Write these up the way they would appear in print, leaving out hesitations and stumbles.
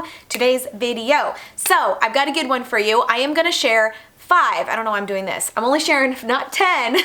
to today's video. So I've got a good one for you. I am gonna share 5, I don't know why I'm doing this. I'm only sharing not 10,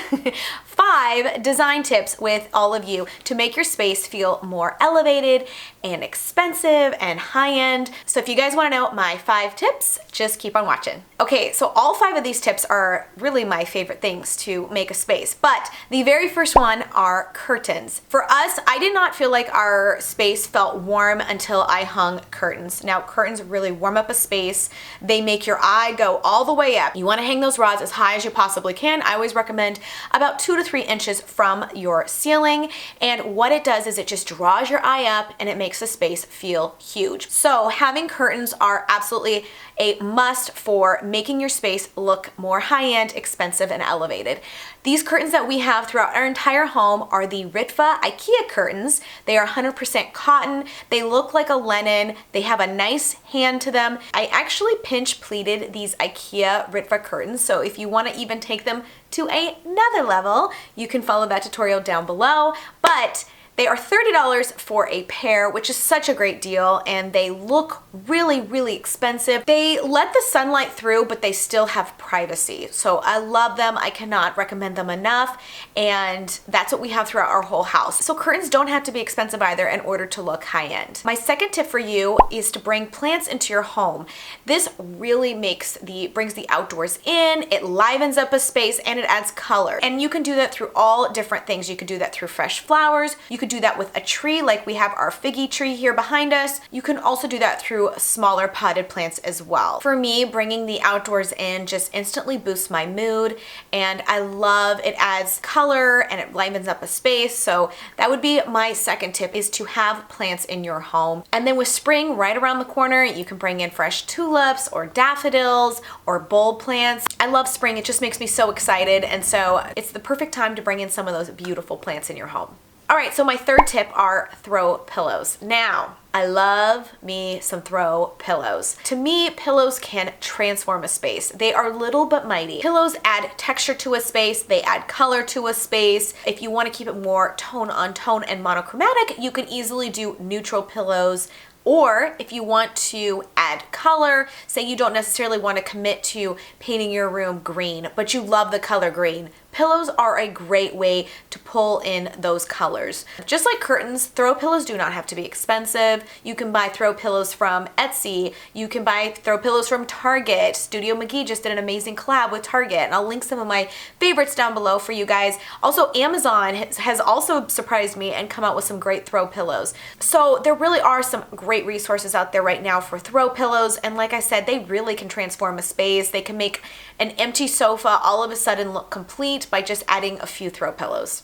5 design tips with all of you to make your space feel more elevated and expensive and high-end. So if you guys wanna know my 5 tips, just keep on watching. Okay, so all 5 of these tips are really my favorite things to make a space, but the very first one are curtains. For us, I did not feel like our space felt warm until I hung curtains. Now, curtains really warm up a space. They make your eye go all the way up. You wanna hang those rods as high as you possibly can. I always recommend about 2 to 3 inches from your ceiling. And what it does is it just draws your eye up and it makes the space feel huge. So having curtains are absolutely a must for making your space look more high-end, expensive, and elevated. These curtains that we have throughout our entire home are the Ritva IKEA curtains. They are 100% cotton. They look like a linen. They have a nice hand to them. I actually pinch pleated these IKEA Ritva curtains, so if you want to even take them to another level, you can follow that tutorial down below. But they are $30 for a pair, which is such a great deal, and they look really, really expensive. They let the sunlight through, but they still have privacy. So I love them. I cannot recommend them enough, and that's what we have throughout our whole house. So curtains don't have to be expensive either in order to look high-end. My second tip for you is to bring plants into your home. This really brings the outdoors in, it livens up a space, and it adds color. And you can do that through all different things. You could do that through fresh flowers. You could do that with a tree, like we have our figgy tree here behind us. You can also do that through smaller potted plants as well. For me, bringing the outdoors in just instantly boosts my mood, and I love it. Adds color and it livens up a space. So that would be my second tip, is to have plants in your home. And then with spring right around the corner, you can bring in fresh tulips or daffodils or bulb plants. I love spring. It just makes me so excited, and so it's the perfect time to bring in some of those beautiful plants in your home. All right, so my third tip are throw pillows. Now, I love me some throw pillows. To me, pillows can transform a space. They are little but mighty. Pillows add texture to a space, they add color to a space. If you want to keep it more tone on tone and monochromatic, you can easily do neutral pillows. Or if you want to add color, say you don't necessarily want to commit to painting your room green, but you love the color green, pillows are a great way to pull in those colors. Just like curtains, throw pillows do not have to be expensive. You can buy throw pillows from Etsy. You can buy throw pillows from Target. Studio McGee just did an amazing collab with Target, and I'll link some of my favorites down below for you guys. Also, Amazon has also surprised me and come out with some great throw pillows. So there really are some great resources out there right now for throw pillows, and like I said, they really can transform a space. They can make an empty sofa all of a sudden look complete by just adding a few throw pillows.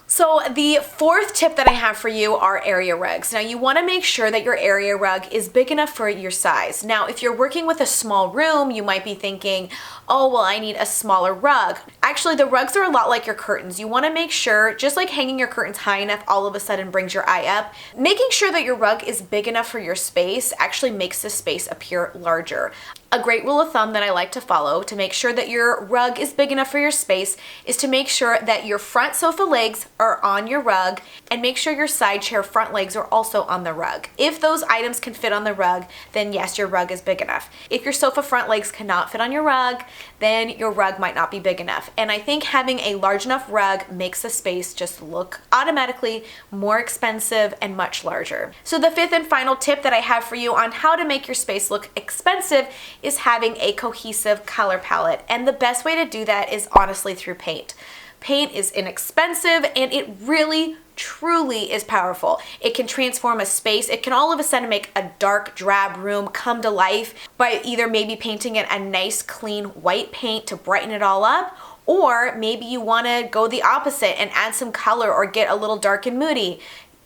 So the fourth tip that I have for you are area rugs. Now, you want to make sure that your area rug is big enough for your size. Now, if you're working with a small room, you might be thinking, oh, well, I need a smaller rug. Actually, the rugs are a lot like your curtains. You want to make sure, just like hanging your curtains high enough all of a sudden brings your eye up, making sure that your rug is big enough for your space actually makes the space appear larger. A great rule of thumb that I like to follow to make sure that your rug is big enough for your space is to make sure that your front sofa legs are on your rug, and make sure your side chair front legs are also on the rug. If those items can fit on the rug, then yes, your rug is big enough. If your sofa front legs cannot fit on your rug, then your rug might not be big enough. And I think having a large enough rug makes the space just look automatically more expensive and much larger. So the fifth and final tip that I have for you on how to make your space look expensive is having a cohesive color palette. And the best way to do that is honestly through paint. Paint is inexpensive, and it really truly is powerful. It can transform a space. It can all of a sudden make a dark, drab room come to life by either maybe painting it a nice, clean white paint to brighten it all up, or maybe you want to go the opposite and add some color or get a little dark and moody.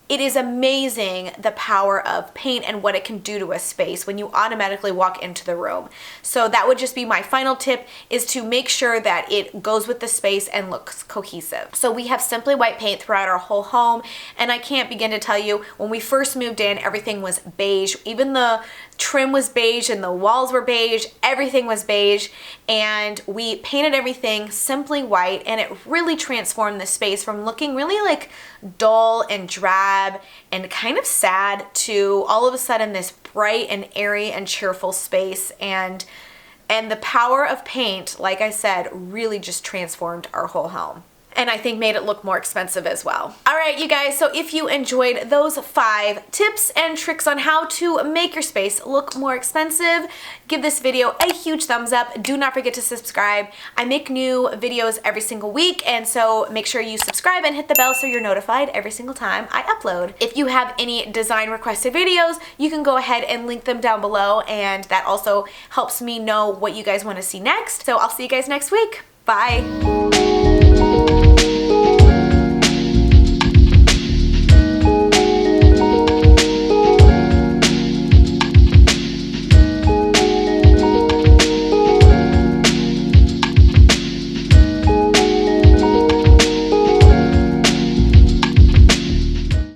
It is amazing the power of paint and what it can do to a space when you automatically walk into the room. So that would just be my final tip, is to make sure that it goes with the space and looks cohesive. So we have simply white paint throughout our whole home, and I can't begin to tell you, when we first moved in, everything was beige. Even the trim was beige and the walls were beige, everything was beige, and we painted everything simply white, and it really transformed the space from looking really like dull and drab drab and kind of sad to all of a sudden this bright and airy and cheerful space. And the power of paint, like I said, really just transformed our whole home. And I think made it look more expensive as well. All right, you guys, so if you enjoyed those 5 tips and tricks on how to make your space look more expensive, give this video a huge thumbs up. Do not forget to subscribe. I make new videos every single week, and so make sure you subscribe and hit the bell so you're notified every single time I upload. If you have any design requested videos, you can go ahead and link them down below, and that also helps me know what you guys want to see next. So I'll see you guys next week. Bye.